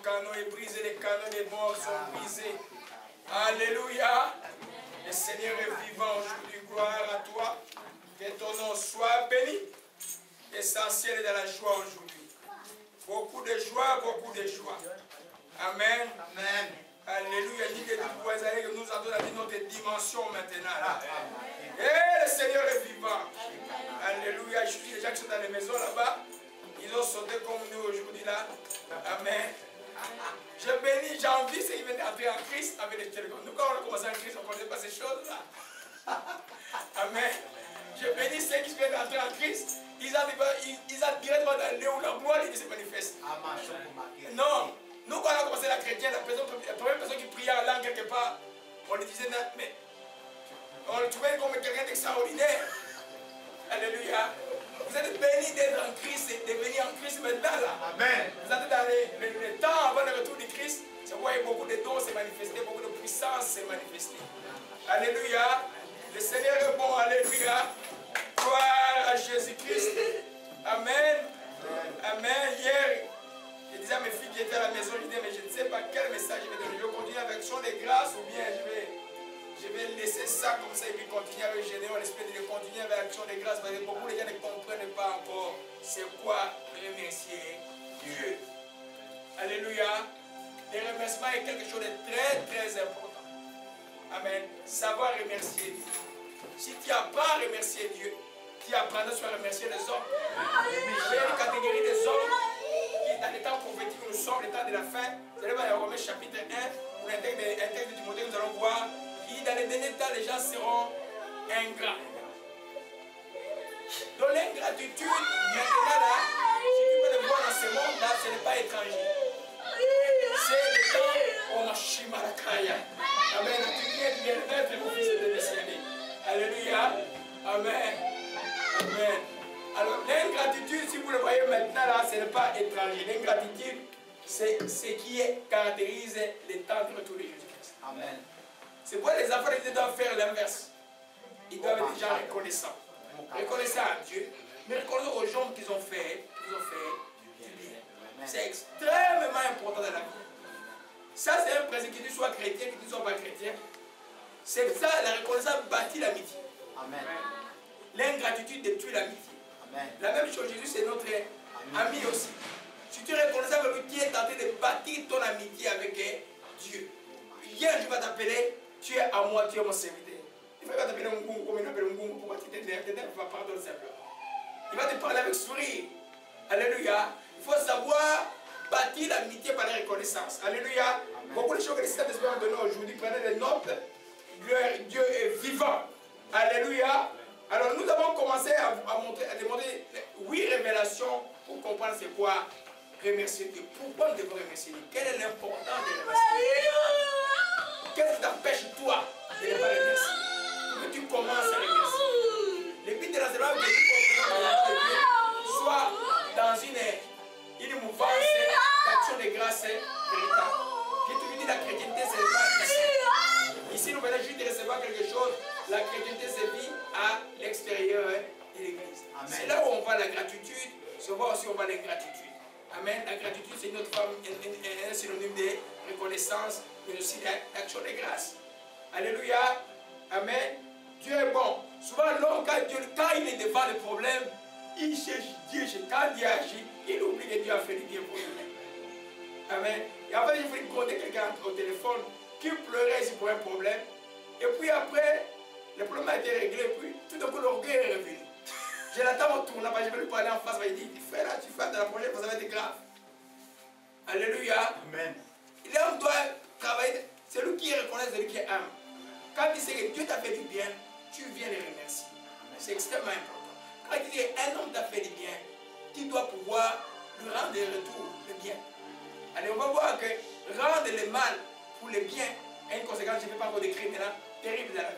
canot est brisé, les canaux des morts sont brisés. Alléluia. Le Seigneur est vivant aujourd'hui. Gloire à toi. Que ton nom soit béni. L'essentiel est dans la joie aujourd'hui. Beaucoup de joie, beaucoup de joie. Amen. Amen. Alléluia. Dis que nous entrons dans notre dimension maintenant. Là. Et le Seigneur est vivant. Alléluia. Je suis les gens qui sont dans les maisons là-bas. Ils ont sauté comme nous aujourd'hui là. Amen. Je bénis, j'ai envie ceux qui viennent d'entrer en Christ avec les téléphones. Nous, quand on a commencé en Christ, on ne connaissait pas ces choses-là. Amen. Je bénis ceux qui viennent d'entrer en Christ. Ils ont directement dans le où la gloire de Dieu se manifeste. Non. Nous, quand on a commencé la chrétienne, la première personne qui priait en langue quelque part, on lui disait, mais on le trouvait comme quelqu'un d'extraordinaire. Alléluia. Vous êtes bénis d'être en Christ et de venir en Christ maintenant là. Amen. Vous êtes dans les temps avant le retour de Christ. C'est pourquoi beaucoup de dons se manifester, beaucoup de puissance se manifester. Alléluia. Le Seigneur est bon. Alléluia. Gloire à Jésus-Christ. Amen. Amen. Hier, je disais à mes filles qui étaient à la maison, je disais, mais je ne sais pas quel message je vais donner. Je vais continuer avec son des grâces ou bien je vais laisser ça comme ça et puis continuer avec Général, l'esprit de continuer avec l'action de grâce. Parce que beaucoup de gens ne comprennent pas encore c'est quoi remercier Dieu. Alléluia. Le remerciement est quelque chose de très très important. Amen. Savoir remercier Dieu. Si tu apprends à remercier Dieu, tu apprendras sur à remercier les hommes. Il y a une catégorie des hommes qui, dans les temps prophétiques où nous sommes, les temps de la fin, vous allez voir dans Romains chapitre 1, pour un texte de Timothée, nous allons voir qui dans les derniers temps, les gens seront ingrats. Donc l'ingratitude, maintenant là, si tu peux le voir dans ce monde-là, ce n'est pas étranger. C'est le temps où on a Shimalakaya. Amen. Tu viens de bien-être au fils de Messiané. Alléluia. Amen. Amen. Alors l'ingratitude, si vous le voyez maintenant là, ce n'est pas étranger. L'ingratitude, c'est ce qui caractérise les temps de retour de Jésus-Christ. Amen. C'est pourquoi les enfants de Dieu doivent faire l'inverse. Ils doivent être déjà reconnaissants. Reconnaissants à Dieu, mais reconnaissants aux gens qu'ils ont fait du bien. C'est extrêmement important dans la vie. Ça, c'est un principe qui tu sois chrétien, que tu ne sois pas chrétien. C'est ça, la reconnaissance bâtit l'amitié. Amen. L'ingratitude détruit l'amitié. La même chose, Jésus, c'est notre ami aussi. Si tu es reconnaissant avec lui, tu es tenté de bâtir ton amitié avec Dieu. Hier, je vais t'appeler. Tu es à moi, tu es mon serviteur. Il va t'appeler un goût, comme il appelle un goût, pourquoi tu t'énerves, pardon simplement. Il va te parler avec sourire. Alléluia. Il faut savoir bâtir l'amitié par la reconnaissance. Alléluia. Amen. Beaucoup de choses que les Saint-Esprit ont données aujourd'hui, prenez des notes. Dieu est vivant. Alléluia. Alors nous avons commencé à demander 8 révélations pour comprendre c'est quoi remercier Dieu. Pourquoi nous devons remercier Dieu? Quel est l'important de remercier Dieu? Qu'est-ce qui t'empêche toi de ne pas remercier? Que tu commences à remercier. Le but de l'enseignement est que tu comprennes Dieu soit dans une mouvance d'action de grâce véritable. Que tu lui dis la chrétienté, ce n'est pas ici. Ici, nous venons juste de recevoir quelque chose. La chrétienté se vit à l'extérieur de l'église. C'est là où on voit la gratitude, c'est là aussi où on voit l'ingratitude. Amen. La gratitude, c'est une autre forme, un synonyme de reconnaissance, mais aussi d'action de grâce. Alléluia. Amen. Dieu est bon. Souvent, l'homme, quand il est devant le problème, il cherche Dieu. Quand Dieu agit, il oublie que Dieu a fait du bien pour lui. Amen. Et après, il faut compter quelqu'un au téléphone qui pleurait ici pour un problème. Et puis après, le problème a été réglé. Et puis, tout d'un coup, l'orgueil est revenu. Je l'attends au tournant, je vais lui parler en face. Il dit, fais là, tu fais dans la prochaine fois, ça va être grave. Alléluia. Amen. L'homme doit travailler. C'est lui qui reconnaît, c'est lui qui est âme. Quand il sait que Dieu t'a fait du bien, tu viens le remercier. C'est extrêmement important. Quand il dit un homme t'a fait du bien, tu dois pouvoir lui rendre de retour le bien. Allez, on va voir que rendre le mal pour le bien a une conséquence, je ne vais pas encore décrire maintenant, terrible dans la vie.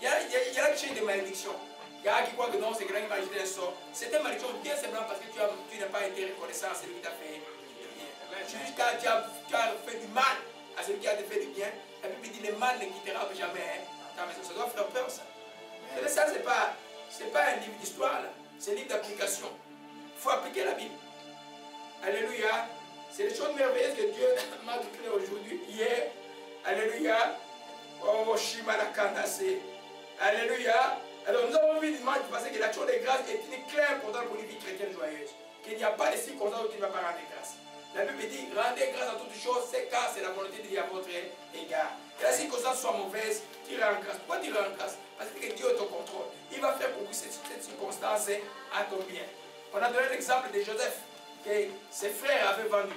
Il y a qui cherchent des malédictions. Il y a qui croient que non, c'est quelqu'un qui va ajouter un sort. C'est une malédiction bien simplement parce que tu n'as pas été reconnaissant à celui qui t'a fait du bien. Juste quand tu as fait du mal à celui qui a fait du bien, la Bible dit le mal ne quittera jamais ta maison. Ça doit faire peur, ça. Mais ça, ce n'est pas un livre d'histoire, c'est un livre d'application. Il faut appliquer la Bible. Alléluia. C'est des choses merveilleuses que Dieu m'a déclarées aujourd'hui, hier. Alléluia. Oh, Shimalakanase. Alléluia. Alors nous avons vu dimanche passé que l'action des grâces est une clé importante pour une vie chrétienne joyeuse. Qu'il n'y a pas de circonstances où tu ne vas pas rendre grâce. La Bible dit, rendez grâce à toutes choses, c'est car c'est la volonté de Dieu à votre égard. Que la circonstance soit mauvaise, tu rends grâce. Pourquoi tu rends grâce? Parce que Dieu est au contrôle. Il va faire pour vous cette circonstance à ton bien. On a donné l'exemple de Joseph, que ses frères avaient vendu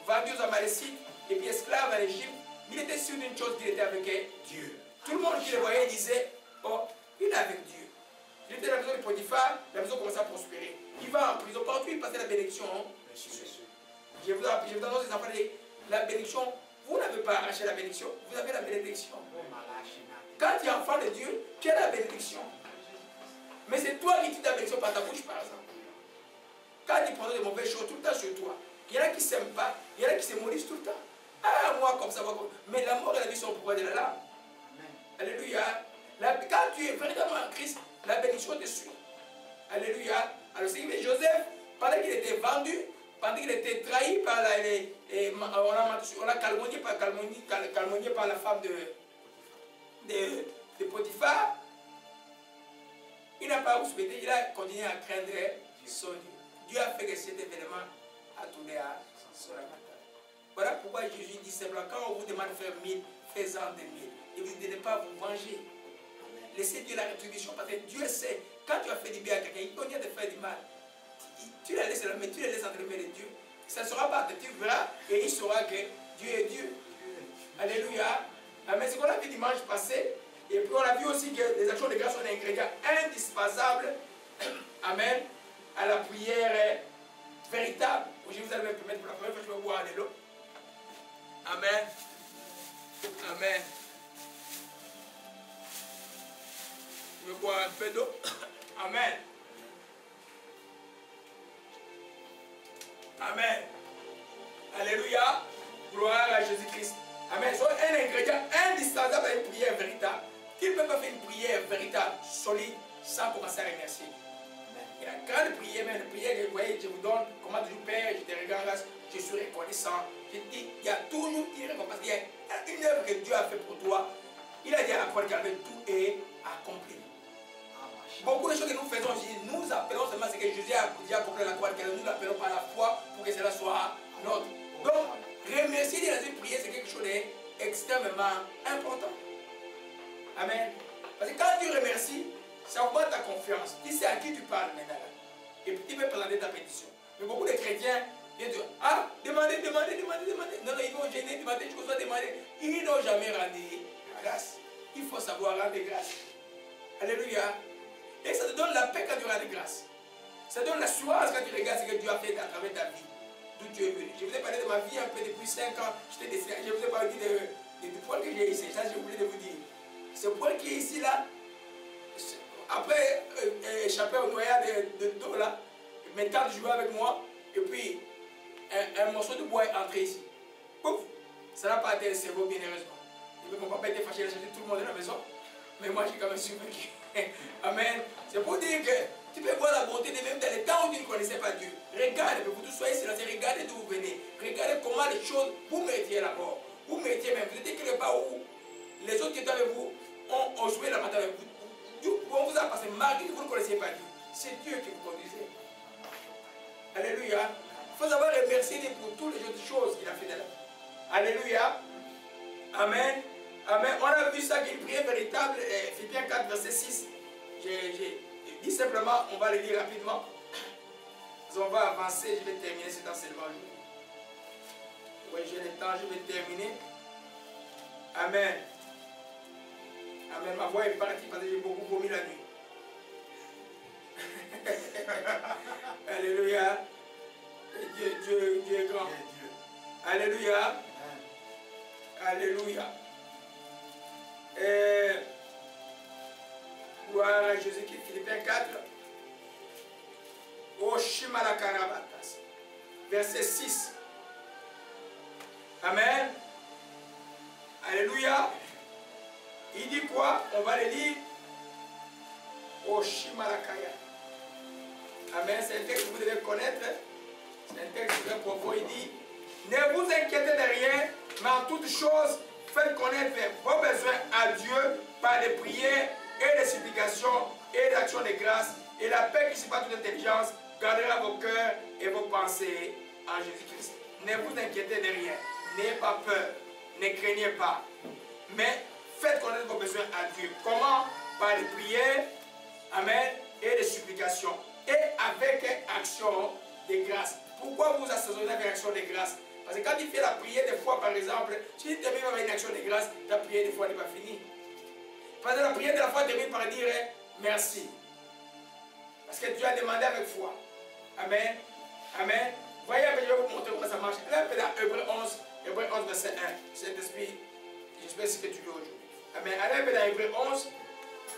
aux Amalécites, et puis esclave à l'Égypte. Il était sûr d'une chose, qu'il était avec Dieu. Tout le monde qui le voyait disait, oh, il est avec Dieu. Il était dans la maison de Potiphar, la maison commençait à prospérer. Il va en prison, partout il passait la bénédiction. Je vous annonce les enfants, la bénédiction, vous n'avez pas arraché la bénédiction, vous avez la bénédiction. Quand tu es enfant de Dieu, tu as la bénédiction. Mais c'est toi qui tires ta bénédiction par ta bouche, par exemple. Quand tu prends des mauvaises choses tout le temps sur toi, il y en a qui ne s'aiment pas, il y en a qui se maudissent tout le temps. Ah, moi comme ça, mais la mort et la vie sont au pouvoir de la lame. Alléluia. Quand tu es véritablement en Christ, la bénédiction te suit. Alléluia. Alors, c'est que Joseph, pendant qu'il était vendu, pendant qu'il était trahi par on l'a calomnié par la femme de Potiphar, il n'a pas souhaité, il a continué à craindre son Dieu. Dieu a fait que cet événement a tourné à son avantage. Voilà pourquoi Jésus dit simplement, quand on vous demande de faire 1000, faites-en 2000. Et vous ne devez pas vous venger. Laissez Dieu la rétribution parce que Dieu sait, quand tu as fait du bien à quelqu'un, il peut de faire du mal. Tu la laisses, mais tu la laisses entre les mains de Dieu. Ça ne sera pas que tu verras et il saura que Dieu est Dieu. Alléluia. Amen. C'est ce qu'on a vu dimanche passé. Et puis on a vu aussi que les actions de grâce sont un ingrédient indispensable. Amen. À la prière véritable. Aujourd'hui, vous allez me permettre pour la première fois, je vais boire de l'eau. Amen. Amen. Je vais boire un peu d'eau. Amen. Amen. Alléluia. Gloire à Jésus-Christ. Amen. C'est un ingrédient indispensable à une prière véritable. Tu ne peux pas faire une prière véritable, solide, sans commencer à remercier. Il y a une grande prière, mais une prière que vous voyez, je vous donne, comment toujours Père, je te regarde grâce, je suis reconnaissant. Je dis, il y a toujours une récompense. Il y a une œuvre que Dieu a fait pour toi. Il a dit à la croix qu'avec tout est accompli. Beaucoup de choses que nous faisons, nous appelons seulement ce que Jésus a dit accompli à la croix, nous l'appelons par la foi pour que cela soit notre. Donc, remercier dans une prière, c'est quelque chose d'extrêmement important. Amen. Parce que quand tu remercies, ça augmente ta confiance. Tu sais à qui tu parles maintenant. Et puis tu peux présenter ta pétition. Mais beaucoup de chrétiens viennent dire, ah, demandez. Non, ils vont gêner, demander, je dois demander. Ils n'ont jamais rendu grâce. Il faut savoir rendre grâce. Alléluia. Et ça te donne la paix quand tu rends grâce. Ça te donne l'assurance quand tu regardes ce que Dieu a fait à travers ta vie. D'où tu es venu. Je vous ai parlé de ma vie un peu depuis 5 ans. Je vous ai parlé du poil que j'ai ici. Ça, j'ai oublié de vous dire. Ce poil qui est ici, là, après échapper au noyade de dos, là, mes tantes jouaient avec moi, et puis un morceau de bois est entré ici. Pouf! Ça n'a pas été le cerveau, bien heureusement. Et puis, mon papa était fâché, il a cherché tout le monde dans la maison, mais moi, j'ai quand même survécu. Amen. C'est pour dire que tu peux voir la bonté de même dans les temps où tu ne connaissais pas Dieu. Regarde, vous tous soyez silencieux, regardez d'où vous venez. Regardez comment les choses, vous méritiez la mort. Vous méritiez même, vous étiez quelque part où les autres qui étaient avec vous ont joué la matin avec vous. On vous a passé malgré que vous ne connaissiez pas Dieu. C'est Dieu qui vous conduisait. Alléluia. Il faut savoir remercier Dieu pour toutes les autres choses qu'il a fait dans la vie. Alléluia. Amen. Amen. On a vu ça qu'une prière véritable, Philippiens 4, verset 6. J'ai dit simplement, on va le lire rapidement. On va avancer, je vais terminer cet enseignement. Oui, j'ai le temps, je vais terminer. Amen. Amen. Ma voix est partie parce que j'ai beaucoup vomi la nuit. Alléluia. Dieu est grand. Alléluia. Alléluia. Gloire à Jésus-Christ. Philippiens 4. Oshimalakarabatas. Verset 6. Amen. Alléluia. Il dit quoi? On va le lire. Oshimalakaya. Amen. C'est un texte que vous devez connaître. C'est un texte très profond. Il dit, Ne vous inquiétez de rien, mais en toutes choses, faites connaître vos besoins à Dieu par les prières et les supplications et l'actions de grâce. Et la paix qui surpasse toute intelligence gardera vos cœurs et vos pensées en Jésus-Christ. Ne vous inquiétez de rien. N'ayez pas peur. Ne craignez pas. Mais faites connaître vos besoins à Dieu. Comment? Par les prières, amen, et les supplications. Et avec action de grâce. Pourquoi vous assaisonnez avec action de grâce? Parce que quand tu fais la prière des fois, par exemple, si tu termines avec une action de grâce, ta prière des fois n'est pas finie. Parce que la prière de la foi termine par dire merci. Parce que tu as demandé avec foi. Amen. Amen. Voyez un peu, je vais vous montrer comment ça marche. Là, un peu dans Hébreux 11, verset 1. Saint-Esprit, j'espère ce que tu veux aujourd'hui. Amen. Allez un peu dans Hébreux 11.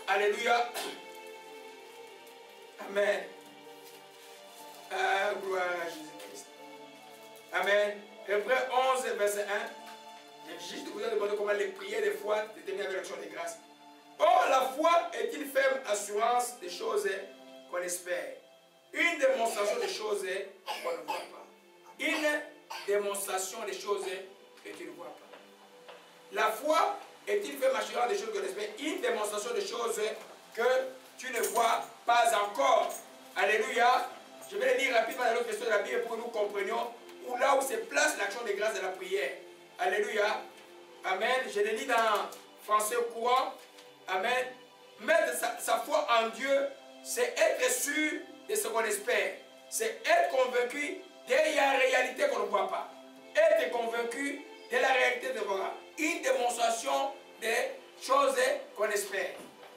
Alléluia. Amen. Gloire à Jésus-Christ. Amen. Hébreux 11, verset 1. J'ai juste vous demander comment les prières des fois déterminent avec l'action de grâce. Or, la foi est une ferme assurance des choses qu'on espère. Une démonstration des choses qu'on ne voit pas. Une démonstration des choses que tu ne vois pas. La foi est une ferme assurance des choses qu'on espère. Une démonstration des choses que tu ne vois pas encore. Alléluia. Je vais le dire rapidement dans l'autre question de la Bible pour que nous comprenions où là où se place l'action de grâce de la prière. Alléluia. Amen. Je le lis dans français courant. Amen. Mettre sa foi en Dieu, c'est être sûr de ce qu'on espère. C'est être convaincu de la réalité qu'on ne voit pas. Être convaincu de la réalité de voir. Une démonstration des choses qu'on espère.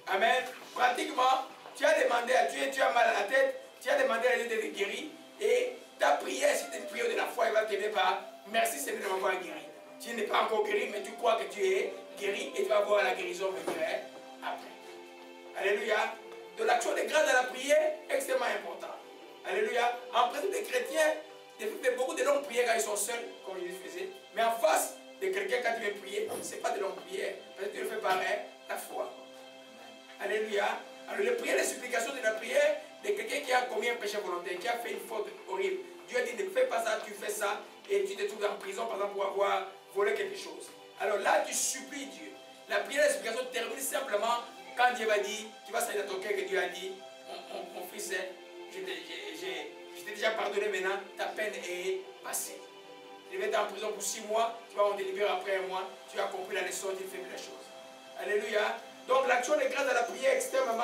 Amen. Pratiquement, tu as demandé à Dieu, tu as mal à la tête, tu as demandé à Dieu de te guérir. Et ta prière, si tu es une prière de la foi, elle va te dire par merci Seigneur de m'avoir guéri. Tu n'es pas encore guéri, mais tu crois que tu es guéri et tu vas voir la guérison venir après. Alléluia. De l'action de grâce à la prière, extrêmement important. Alléluia. En principe, les chrétiens font beaucoup de longues prières quand ils sont seuls, comme Jésus faisait. Mais en face de quelqu'un, quand tu veux prier, ce n'est pas de longues prières. Parce que tu le fais par la foi. Alléluia. Alors, les prières, les supplications de la prière de quelqu'un qui a commis un péché volontaire, qui a fait une faute horrible. Dieu a dit ne fais pas ça, tu fais ça, et tu te trouves en prison, par exemple, pour avoir volé quelque chose. Alors là, tu supplies Dieu. La prière et la supplication termine simplement quand Dieu va dire, tu vas savoir dans ton cœur que Dieu a dit, mon fils, je t'ai déjà pardonné maintenant, ta peine est passée. Je vais être en prison pour 6 mois, tu vas en délivrer après 1 mois, tu as compris la leçon, tu fais la chose. Alléluia. Donc l'action de grâce à la prière est extrêmement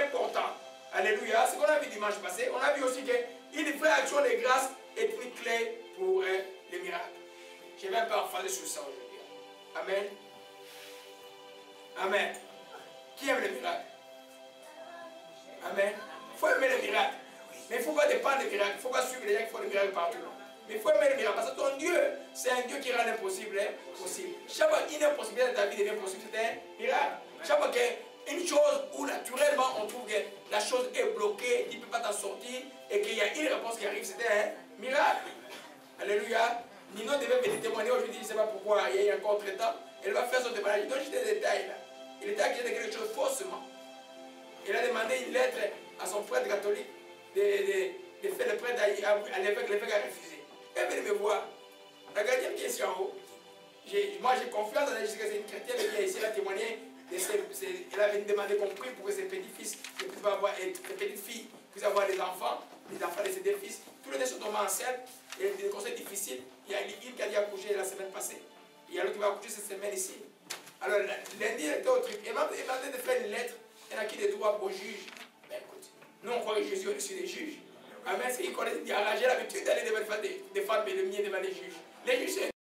importante. Alléluia. Ce qu'on a vu dimanche passé, on a vu aussi qu'une vraie action de grâce est une clé pour les miracles. Je vais un peu enfanter sur ça aujourd'hui. Amen. Amen. Qui aime les miracles? Amen. Il faut aimer les miracles. Mais il ne faut pas dépendre des miracles. Il ne faut pas suivre les gens qui font des miracles partout. Mais il faut aimer les miracles. Parce que ton Dieu, c'est un Dieu qui rend l'impossible possible. Chaque fois qu'une impossibilité de ta vie devient possible, c'est un miracle. Chaque fois qu'il y a une chose où naturellement on trouve que la chose est bloquée, tu ne peux pas t'en sortir, et qu'il y a une réponse qui arrive, c'était un miracle. Alléluia. Nino devait venir témoigner aujourd'hui, je ne sais pas pourquoi, il y a encore très temps. Elle va faire son témoignage. Je donne juste des détails là. Il était accusé de quelque chose faussement. Il a demandé une lettre à son prêtre catholique de faire le prêtre à l'évêque. L'évêque a refusé. Elle venait me voir. La gardienne qui est ici en haut. Moi j'ai confiance en elle, je sais que c'est une chrétienne qui est ici, elle a témoigné. Elle a venu demander qu'on prie pour que ses petits-fils puissent avoir, ses petites filles puissent avoir des enfants de ses deux fils. Tous les deux sont tombés enceintes. Il y a des conseils difficiles. Il y a une qui a dû accoucher la semaine passée. Il y a l'autre qui va accoucher cette semaine ici. Alors lundi, elle était au trip. Elle m'a demandé de faire une lettre. Elle a qui des droits au juge. Ben écoute, nous on croit que Jésus est au-dessus des juges. Amen, c'est qu'il connaît, il a l'habitude d'aller défendre les miens devant les juges. Les juges,